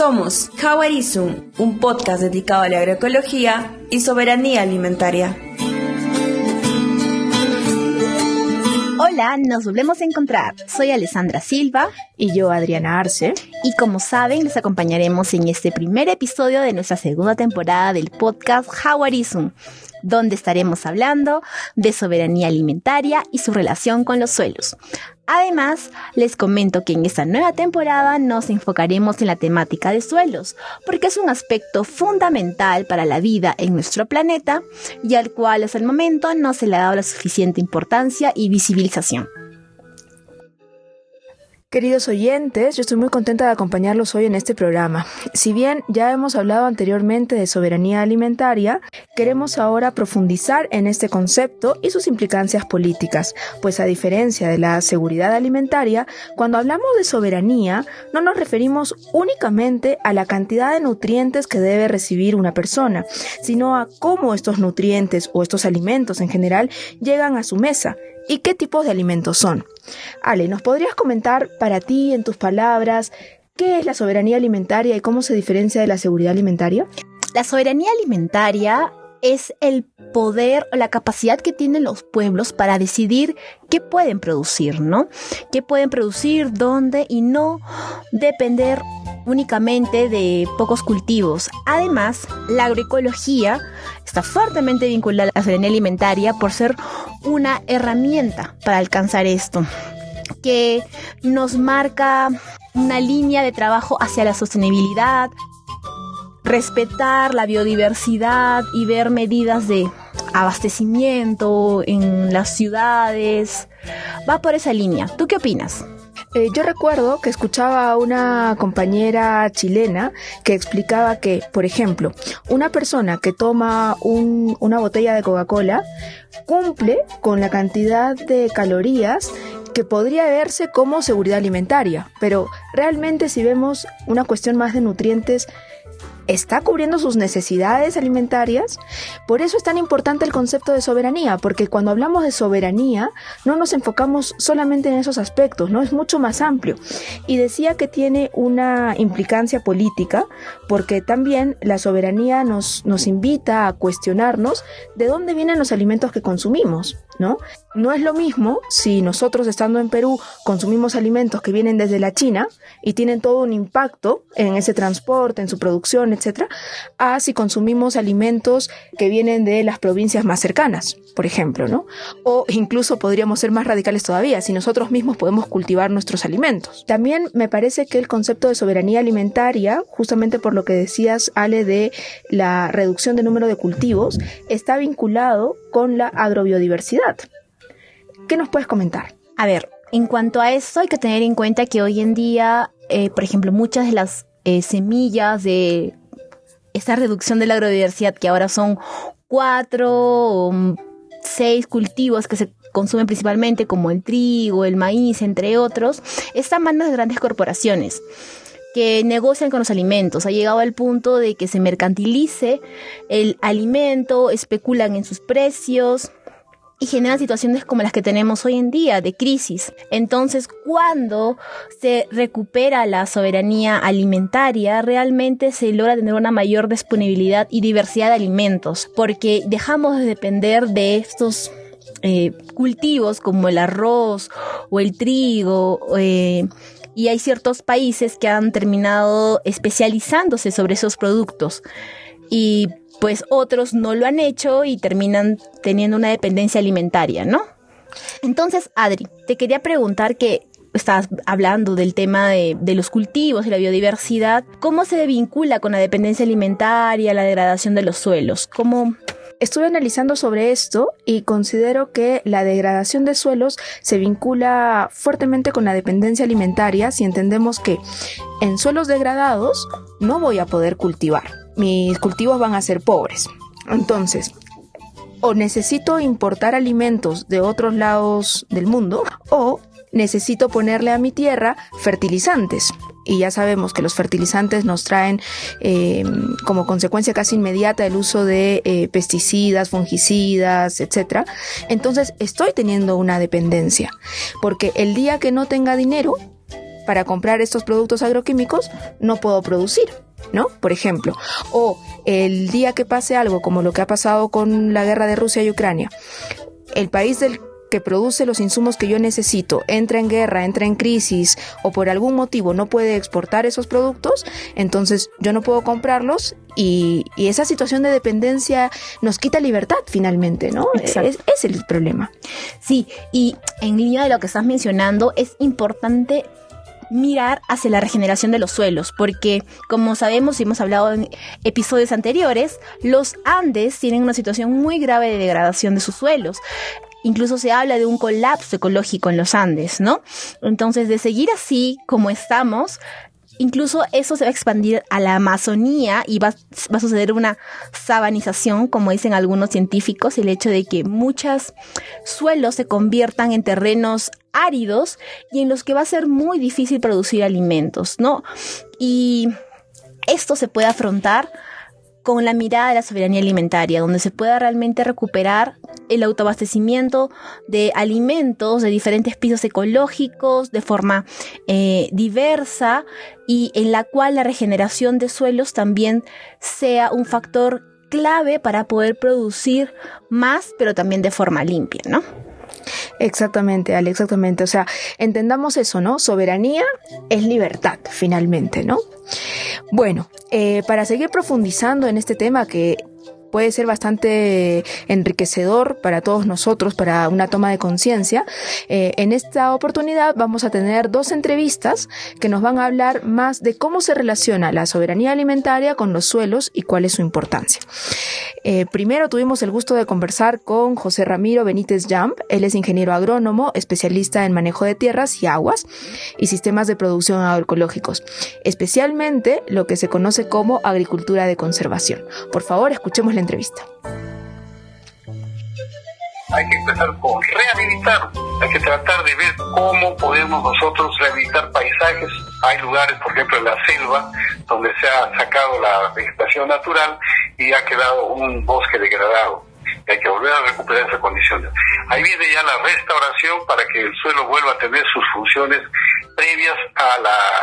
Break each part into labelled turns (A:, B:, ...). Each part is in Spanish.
A: Somos Hawarisun, un podcast dedicado a la agroecología y soberanía alimentaria.
B: Hola, nos volvemos a encontrar. Soy Alessandra Silva.
C: Y yo, Adriana Arce.
B: Y como saben, les acompañaremos en este primer episodio de nuestra segunda temporada del podcast Hawarisun, donde estaremos hablando de soberanía alimentaria y su relación con los suelos. Además, les comento que en esta nueva temporada nos enfocaremos en la temática de suelos, porque es un aspecto fundamental para la vida en nuestro planeta y al cual hasta el momento no se le ha dado la suficiente importancia y visibilización.
C: Queridos oyentes, yo estoy muy contenta de acompañarlos hoy en este programa. Si bien ya hemos hablado anteriormente de soberanía alimentaria, queremos ahora profundizar en este concepto y sus implicancias políticas, pues a diferencia de la seguridad alimentaria, cuando hablamos de soberanía no nos referimos únicamente a la cantidad de nutrientes que debe recibir una persona, sino a cómo estos nutrientes o estos alimentos en general llegan a su mesa. ¿Y qué tipos de alimentos son? Ale, ¿nos podrías comentar para ti, en tus palabras, qué es la soberanía alimentaria y cómo se diferencia de la seguridad alimentaria?
B: La soberanía alimentaria es el poder o la capacidad que tienen los pueblos para decidir qué pueden producir, ¿no? Qué pueden producir, dónde, y no depender únicamente de pocos cultivos. Además, la agroecología está fuertemente vinculada a la soberanía alimentaria por ser una herramienta para alcanzar esto, que nos marca una línea de trabajo hacia la sostenibilidad, respetar la biodiversidad y ver medidas de abastecimiento en las ciudades. Va por esa línea. ¿Tú qué opinas?
C: Yo recuerdo que escuchaba a una compañera chilena que explicaba que, por ejemplo, una persona que toma una botella de Coca-Cola cumple con la cantidad de calorías que podría verse como seguridad alimentaria, pero realmente si vemos una cuestión más de nutrientes, ¿está cubriendo sus necesidades alimentarias? Por eso es tan importante el concepto de soberanía, porque cuando hablamos de soberanía no nos enfocamos solamente en esos aspectos, ¿no? Es mucho más amplio. Y decía que tiene una implicancia política, porque también la soberanía nos invita a cuestionarnos de dónde vienen los alimentos que consumimos, ¿no? No es lo mismo si nosotros, estando en Perú, consumimos alimentos que vienen desde la China y tienen todo un impacto en ese transporte, en su producción, etcétera, a si consumimos alimentos que vienen de las provincias más cercanas, por ejemplo, ¿no? O incluso podríamos ser más radicales todavía, si nosotros mismos podemos cultivar nuestros alimentos. También me parece que el concepto de soberanía alimentaria, justamente por lo que decías, Ale, de la reducción del número de cultivos, está vinculado con la agrobiodiversidad. ¿Qué nos puedes comentar?
B: A ver, en cuanto a esto hay que tener en cuenta que hoy en día, por ejemplo, muchas de las semillas de esta reducción de la agrobiodiversidad, que ahora son 4 o 6 cultivos que se consumen principalmente, como el trigo, el maíz, entre otros, están en manos de grandes corporaciones que negocian con los alimentos. Ha llegado al punto de que se mercantilice el alimento, especulan en sus precios y generan situaciones como las que tenemos hoy en día, de crisis. Entonces, cuando se recupera la soberanía alimentaria, realmente se logra tener una mayor disponibilidad y diversidad de alimentos, porque dejamos de depender de estos cultivos como el arroz o el trigo, y hay ciertos países que han terminado especializándose sobre esos productos y pues otros no lo han hecho y terminan teniendo una dependencia alimentaria, ¿no? Entonces, Adri, te quería preguntar, que estabas hablando del tema de los cultivos y la biodiversidad, ¿cómo se vincula con la dependencia alimentaria, la degradación de los suelos? ¿Cómo?
C: Estuve analizando sobre esto y considero que la degradación de suelos se vincula fuertemente con la dependencia alimentaria si entendemos que en suelos degradados no voy a poder cultivar. Mis cultivos van a ser pobres. Entonces, o necesito importar alimentos de otros lados del mundo, o necesito ponerle a mi tierra fertilizantes. Y ya sabemos que los fertilizantes nos traen como consecuencia casi inmediata el uso de pesticidas, fungicidas, etc. Entonces estoy teniendo una dependencia, porque el día que no tenga dinero para comprar estos productos agroquímicos, no puedo producir, ¿no? Por ejemplo, o el día que pase algo como lo que ha pasado con la guerra de Rusia y Ucrania, el país que produce los insumos que yo necesito entra en guerra, entra en crisis o por algún motivo no puede exportar esos productos, entonces yo no puedo comprarlos y esa situación de dependencia nos quita libertad finalmente, ¿no? Es el problema.
B: Sí, y en línea de lo que estás mencionando, es importante mirar hacia la regeneración de los suelos, porque como sabemos y hemos hablado en episodios anteriores, los Andes tienen una situación muy grave de degradación de sus suelos. Incluso se habla de un colapso ecológico en los Andes, ¿no? Entonces, de seguir así como estamos, incluso eso se va a expandir a la Amazonía y va a suceder una sabanización, como dicen algunos científicos, el hecho de que muchos suelos se conviertan en terrenos áridos y en los que va a ser muy difícil producir alimentos, ¿no? Y esto se puede afrontar con la mirada de la soberanía alimentaria, donde se pueda realmente recuperar el autoabastecimiento de alimentos de diferentes pisos ecológicos de forma diversa y en la cual la regeneración de suelos también sea un factor clave para poder producir más, pero también de forma limpia, ¿no?
C: Exactamente, Ale, exactamente. O sea, entendamos eso, ¿no? Soberanía es libertad, finalmente, ¿no? Bueno, para seguir profundizando en este tema que puede ser bastante enriquecedor para todos nosotros, para una toma de conciencia. En esta oportunidad vamos a tener 2 entrevistas que nos van a hablar más de cómo se relaciona la soberanía alimentaria con los suelos y cuál es su importancia. Primero tuvimos el gusto de conversar con José Ramiro Benítez Jamp. Él es ingeniero agrónomo, especialista en manejo de tierras y aguas y sistemas de producción agroecológicos, especialmente lo que se conoce como agricultura de conservación. Por favor, escuchemos la entrevista.
D: Hay que empezar con rehabilitar, hay que tratar de ver cómo podemos nosotros rehabilitar paisajes. Hay lugares, por ejemplo, en la selva, donde se ha sacado la vegetación natural y ha quedado un bosque degradado. Y hay que volver a recuperar esas condiciones. Ahí viene ya la restauración para que el suelo vuelva a tener sus funciones previas a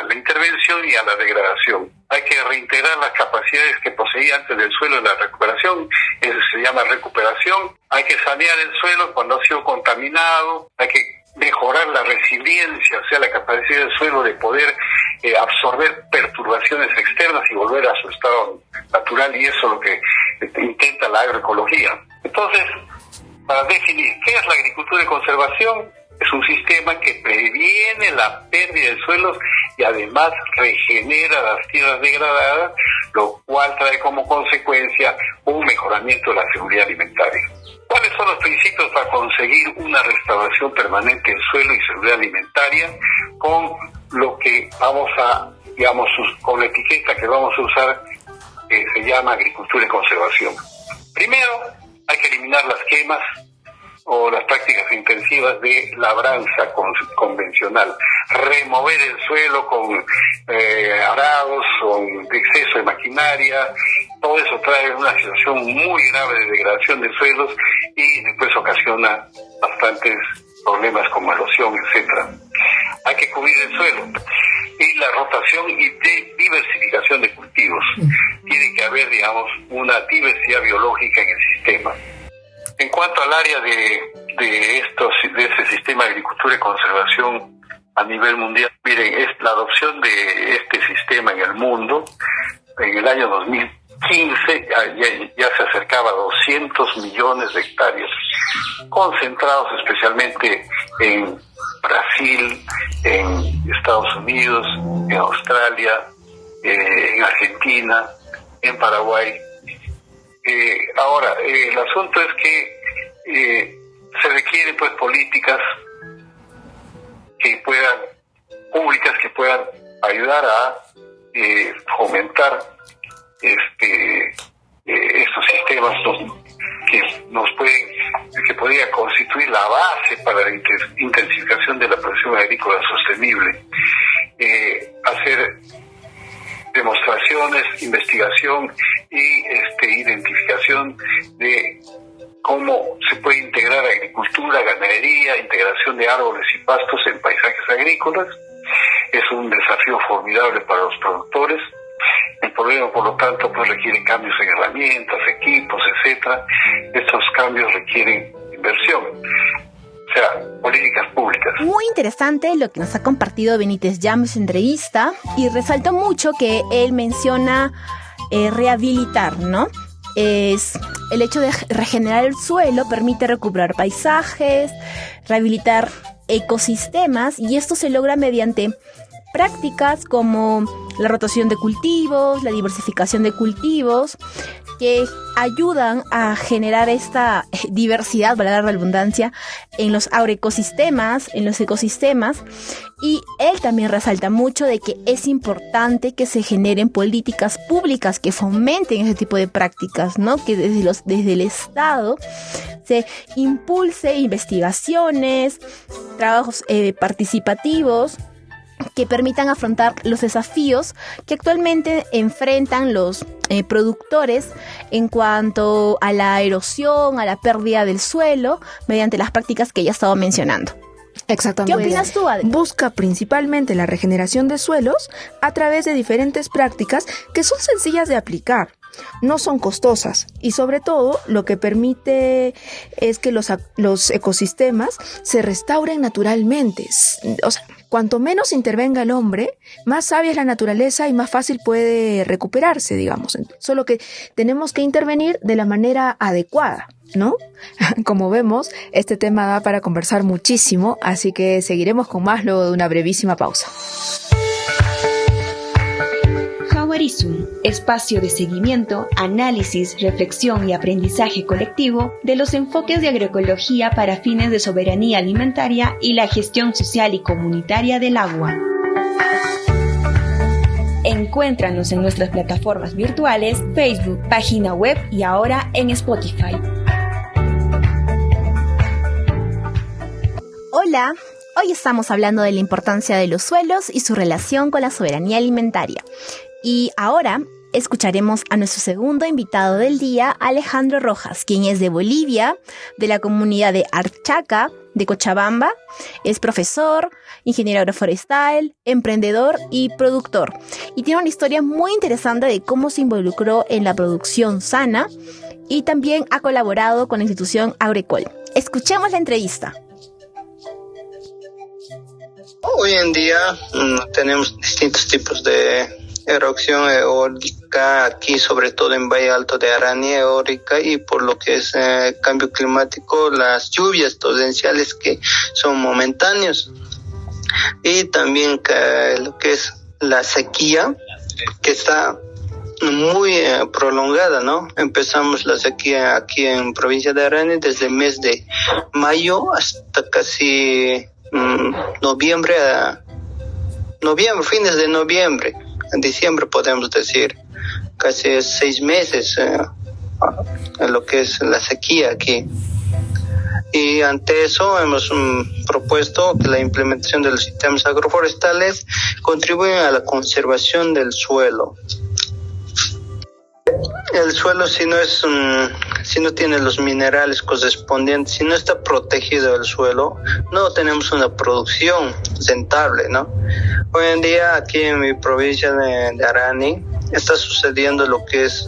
D: la intervención y a la degradación. Hay que reintegrar las capacidades que poseía antes del suelo en la recuperación, eso se llama recuperación. Hay que sanear el suelo cuando ha sido contaminado, hay que mejorar la resiliencia, o sea, la capacidad del suelo de poder absorber perturbaciones externas y volver a su estado natural, y eso es lo que intenta la agroecología. Entonces, para definir qué es la agricultura de conservación, es un sistema que previene la pérdida de suelos y además regenera las tierras degradadas, lo cual trae como consecuencia un mejoramiento de la seguridad alimentaria. ¿Cuáles son los principios para conseguir una restauración permanente del suelo y seguridad alimentaria con lo que vamos a, digamos, con la etiqueta que vamos a usar, que se llama agricultura de conservación? Primero, hay que eliminar las quemas o las prácticas intensivas de labranza convencional, remover el suelo con arados, con exceso de maquinaria. Todo eso trae una situación muy grave de degradación de suelos y después ocasiona bastantes problemas como erosión, etcétera. Hay que cubrir el suelo y la rotación y diversificación de cultivos. Tiene que haber, digamos, una diversidad biológica en el sistema. En cuanto al área de este sistema de agricultura y conservación a nivel mundial, miren, es la adopción de este sistema en el mundo. En el año 2015 ya se acercaba a 200 millones de hectáreas, concentrados especialmente en Brasil, en Estados Unidos, en Australia, en Argentina, en Paraguay. Ahora, el asunto es que se requieren pues políticas públicas que puedan ayudar a fomentar estos sistemas que podría constituir la base para la intensificación de la producción agrícola sostenible. Hacer demostraciones, investigación y identificación de cómo se puede integrar agricultura, ganadería, integración de árboles y pastos en paisajes agrícolas. es un desafío formidable para los productores. El problema, por lo tanto, pues requiere cambios en herramientas, equipos, etcétera. Estos cambios requieren inversión, o sea, políticas públicas.
B: Muy interesante lo que nos ha compartido Benítez Yam en su entrevista, y resaltó mucho que él menciona rehabilitar, ¿no? Es el hecho de regenerar el suelo, permite recuperar paisajes, rehabilitar ecosistemas, y esto se logra mediante prácticas como la rotación de cultivos, la diversificación de cultivos, que ayudan a generar esta diversidad, valga la redundancia, en los agroecosistemas, en los ecosistemas. Y él también resalta mucho de que es importante que se generen políticas públicas que fomenten ese tipo de prácticas, ¿no? Que desde el Estado se impulse investigaciones, trabajos participativos que permitan afrontar los desafíos que actualmente enfrentan los productores en cuanto a la erosión, a la pérdida del suelo, mediante las prácticas que ya estaba mencionando.
C: Exactamente.
B: ¿Qué opinas tú, Adri?
C: Busca principalmente la regeneración de suelos a través de diferentes prácticas que son sencillas de aplicar, no son costosas, y sobre todo lo que permite es que los ecosistemas se restauren naturalmente. O sea, cuanto menos intervenga el hombre, más sabia es la naturaleza y más fácil puede recuperarse, digamos. Solo que tenemos que intervenir de la manera adecuada, ¿no? Como vemos, este tema da para conversar muchísimo, así que seguiremos con más luego de una brevísima pausa.
A: Hawarisun, espacio de seguimiento, análisis, reflexión y aprendizaje colectivo de los enfoques de agroecología para fines de soberanía alimentaria y la gestión social y comunitaria del agua. Encuéntranos en nuestras plataformas virtuales, Facebook, página web y ahora en Spotify.
B: Hola, hoy estamos hablando de la importancia de los suelos y su relación con la soberanía alimentaria. Y ahora escucharemos a nuestro segundo invitado del día, Alejandro Rojas, quien es de Bolivia, de la comunidad de Archaca, de Cochabamba. Es profesor, ingeniero agroforestal, emprendedor y productor. Y tiene una historia muy interesante de cómo se involucró en la producción sana y también ha colaborado con la institución Agroecol. Escuchemos la entrevista.
E: Hoy en día tenemos distintos tipos de erupción eólica aquí, sobre todo en Valle Alto de Arani, eólica, y por lo que es cambio climático, las lluvias torrenciales que son momentáneos, y también lo que es la sequía que está muy prolongada, ¿no? Empezamos la sequía aquí en provincia de Arani desde el mes de mayo hasta casi noviembre, fines de noviembre. En diciembre podemos decir casi 6 meses en lo que es la sequía aquí. Y ante eso hemos propuesto que la implementación de los sistemas agroforestales contribuyen a la conservación del suelo. El suelo, si no tiene los minerales correspondientes, si no está protegido el suelo, no tenemos una producción rentable, ¿no? Hoy en día aquí en mi provincia de Arani está sucediendo lo que es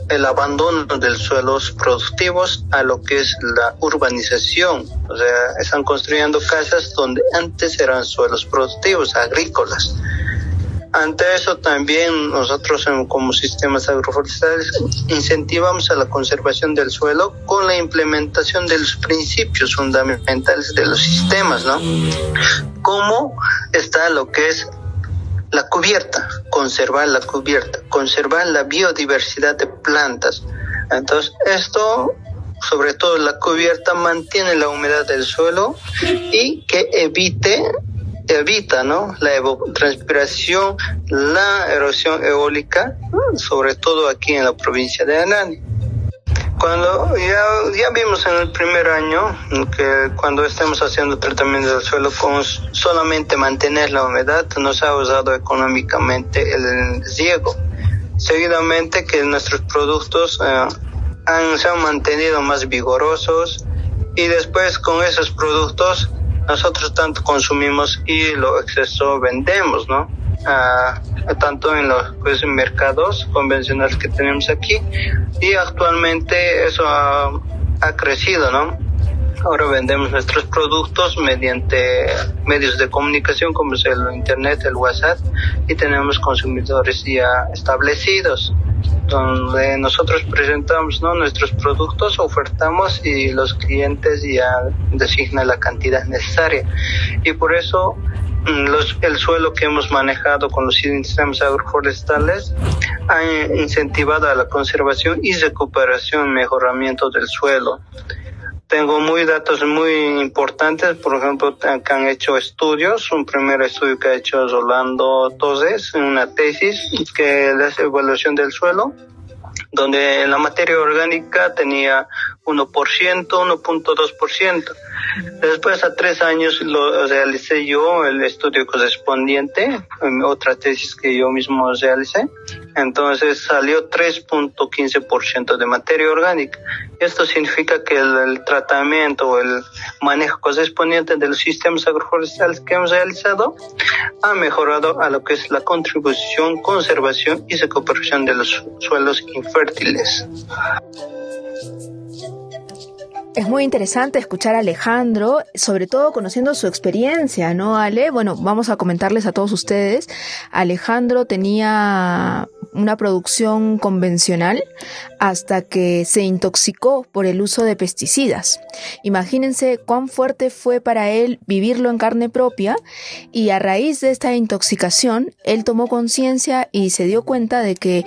E: el abandono de suelos productivos a lo que es la urbanización. O sea, están construyendo casas donde antes eran suelos productivos, agrícolas. Ante eso también nosotros como sistemas agroforestales incentivamos a la conservación del suelo con la implementación de los principios fundamentales de los sistemas, ¿no? Como está lo que es la cubierta, conservar la biodiversidad de plantas. Entonces esto, sobre todo la cubierta, mantiene la humedad del suelo y que evita, ¿no?, la evapotranspiración, la erosión eólica, sobre todo aquí en la provincia de Arani. Cuando ya vimos en el primer año que cuando estamos haciendo tratamiento del suelo con solamente mantener la humedad nos ha usado económicamente el riego. Seguidamente que nuestros productos se han mantenido más vigorosos, y después con esos productos nosotros tanto consumimos y lo exceso vendemos, ¿no? Tanto en los mercados convencionales que tenemos aquí, y actualmente eso ha crecido, ¿no? Ahora vendemos nuestros productos mediante medios de comunicación como es el internet, el WhatsApp, y tenemos consumidores ya establecidos, donde nosotros presentamos, ¿no?, nuestros productos, ofertamos y los clientes ya designan la cantidad necesaria. Y por eso el suelo que hemos manejado con los sistemas agroforestales ha incentivado a la conservación y recuperación, mejoramiento del suelo. Tengo datos muy importantes, por ejemplo, que han hecho estudios. Un primer estudio que ha hecho Rolando Toses, una tesis que es la evaluación del suelo, donde la materia orgánica tenía 1%, 1.2%. Después, a 3 años, lo realicé yo, el estudio correspondiente, otra tesis que yo mismo realicé. Entonces, salió 3.15% de materia orgánica. Esto significa que el tratamiento o el manejo correspondiente de los sistemas agroforestales que hemos realizado ha mejorado a lo que es la contribución, conservación y recuperación de los suelos infértiles.
C: Es muy interesante escuchar a Alejandro, sobre todo conociendo su experiencia, ¿no, Ale? Bueno, vamos a comentarles a todos ustedes. Alejandro tenía una producción convencional hasta que se intoxicó por el uso de pesticidas. Imagínense cuán fuerte fue para él vivirlo en carne propia, y a raíz de esta intoxicación él tomó conciencia y se dio cuenta de que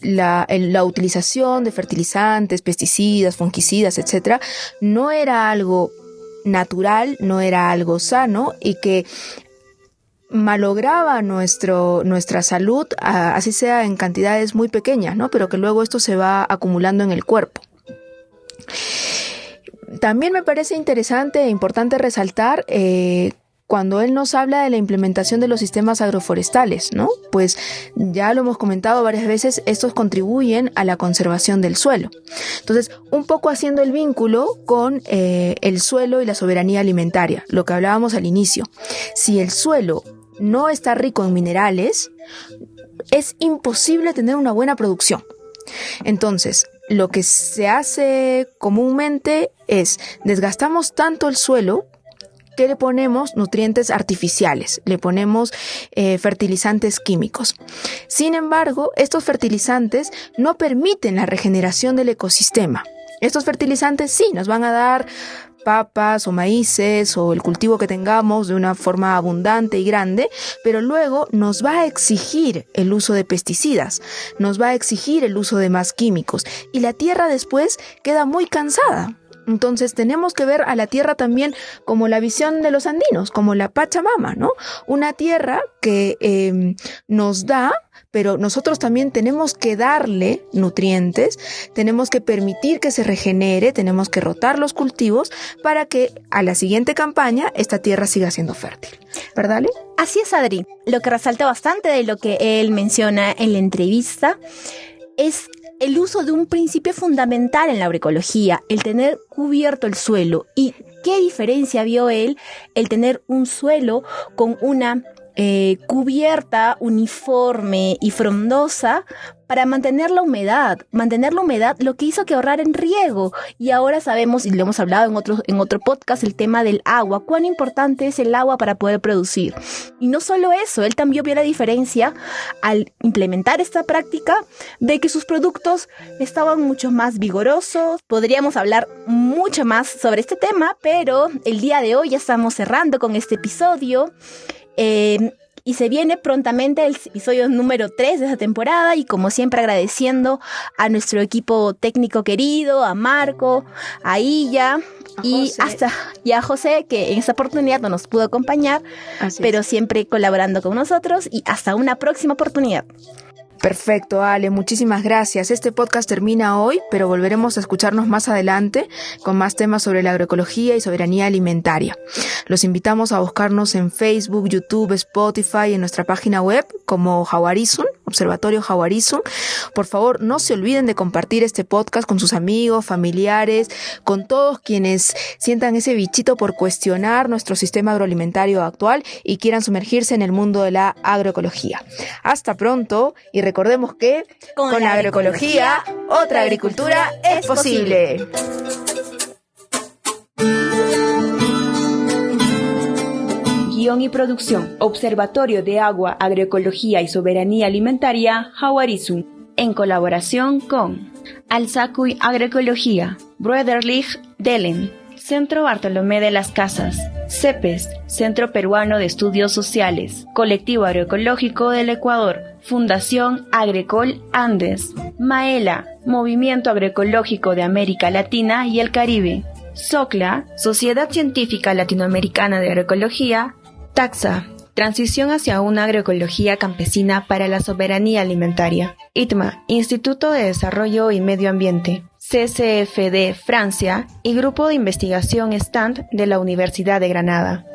C: la utilización de fertilizantes, pesticidas, fungicidas, etcétera, no era algo natural, no era algo sano, y que malograba nuestra salud, así sea en cantidades muy pequeñas, ¿no? Pero que luego esto se va acumulando en el cuerpo. También me parece interesante e importante resaltar cuando él nos habla de la implementación de los sistemas agroforestales, ¿no? Pues ya lo hemos comentado varias veces, estos contribuyen a la conservación del suelo. Entonces, un poco haciendo el vínculo con el suelo y la soberanía alimentaria, lo que hablábamos al inicio. Si el suelo no está rico en minerales, es imposible tener una buena producción. Entonces, lo que se hace comúnmente es desgastamos tanto el suelo que le ponemos nutrientes artificiales, le ponemos fertilizantes químicos. Sin embargo, estos fertilizantes no permiten la regeneración del ecosistema. Estos fertilizantes sí nos van a dar papas o maíces o el cultivo que tengamos de una forma abundante y grande, pero luego nos va a exigir el uso de pesticidas, nos va a exigir el uso de más químicos, y la tierra después queda muy cansada. Entonces tenemos que ver a la tierra también como la visión de los andinos, como la Pachamama, ¿no? Una tierra que nos da, pero nosotros también tenemos que darle nutrientes, tenemos que permitir que se regenere, tenemos que rotar los cultivos para que a la siguiente campaña esta tierra siga siendo fértil. ¿Verdad, Ale?
B: Así es, Adri. Lo que resalta bastante de lo que él menciona en la entrevista es el uso de un principio fundamental en la agroecología, el tener cubierto el suelo. ¿Y qué diferencia vio él el tener un suelo con una cubierta uniforme y frondosa para mantener la humedad? Mantener la humedad, lo que hizo que ahorrar en riego. Y ahora sabemos, y lo hemos hablado en otro podcast, el tema del agua. Cuán importante es el agua para poder producir. Y no solo eso, él también vio la diferencia al implementar esta práctica, de que sus productos estaban mucho más vigorosos. Podríamos hablar mucho más sobre este tema, pero el día de hoy ya estamos cerrando con este episodio. Y se viene prontamente el episodio número 3 de esta temporada, y como siempre agradeciendo a nuestro equipo técnico querido, a Marco, a Illa y a José, que en esta oportunidad no nos pudo acompañar, pero siempre colaborando con nosotros, y hasta una próxima oportunidad.
C: Perfecto, Ale, muchísimas gracias. Este podcast termina hoy, pero volveremos a escucharnos más adelante con más temas sobre la agroecología y soberanía alimentaria. Los invitamos a buscarnos en Facebook, YouTube, Spotify, en nuestra página web como Hawarisun, Observatorio Jaguarizum. Por favor, no se olviden de compartir este podcast con sus amigos, familiares, con todos quienes sientan ese bichito por cuestionar nuestro sistema agroalimentario actual y quieran sumergirse en el mundo de la agroecología. Hasta pronto y recordemos que con la agroecología, otra agricultura es posible.
A: Guión y producción, Observatorio de Agua, Agroecología y Soberanía Alimentaria, Jaguarizum, en colaboración con Alsacuy Agroecología, Bröderlich Delen, Centro Bartolomé de las Casas, CEPES, Centro Peruano de Estudios Sociales, Colectivo Agroecológico del Ecuador, Fundación Agrecol Andes, Maela, Movimiento Agroecológico de América Latina y el Caribe, SOCLA, Sociedad Científica Latinoamericana de Agroecología, TAXA, Transición hacia una agroecología campesina para la soberanía alimentaria, ITMA, Instituto de Desarrollo y Medio Ambiente, CCFD Francia y Grupo de Investigación STAND de la Universidad de Granada.